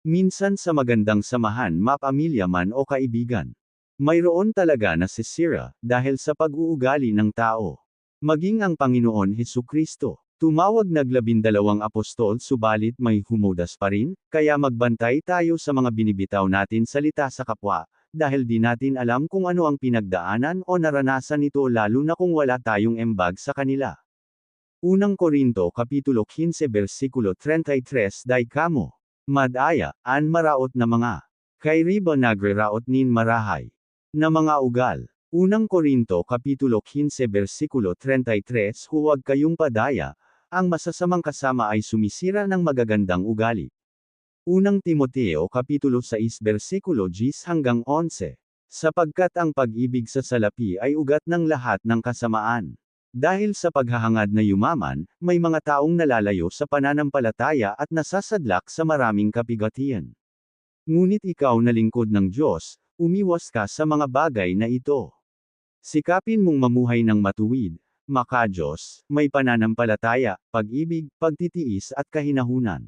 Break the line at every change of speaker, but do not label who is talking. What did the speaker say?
Minsan sa magandang samahan mapamilya man o kaibigan. Mayroon talaga na sisira, dahil sa pag-uugali ng tao. Maging ang Panginoon Hesukristo. Tumawag naglabindalawang apostol subalit may humudas pa rin, kaya magbantay tayo sa mga binibitaw natin salita sa kapwa, dahil di natin alam kung ano ang pinagdaanan o naranasan nito lalo na kung wala tayong embag sa kanila. Unang Korinto Kapitulo 15 versikulo 33 Dai kamo. Madaya, an maraot na mga. Kay riba nagreraot nin marahay. Na mga ugal. Unang Korinto Kapitulo 15 versikulo 33 Huwag kayong padaya, ang masasamang kasama ay sumisira ng magagandang ugali. Unang Timoteo Kapitulo 6 versikulo 10 hanggang 11. Sapagkat ang pag-ibig sa salapi ay ugat ng lahat ng kasamaan. Dahil sa paghahangad na yumaman, may mga taong nalalayo sa pananampalataya at nasasadlak sa maraming kapigatian. Ngunit ikaw na lingkod ng Diyos, umiwas ka sa mga bagay na ito. Sikapin mong mamuhay ng matuwid, maka-Diyos, may pananampalataya, pag-ibig, pagtitiis at kahinahunan.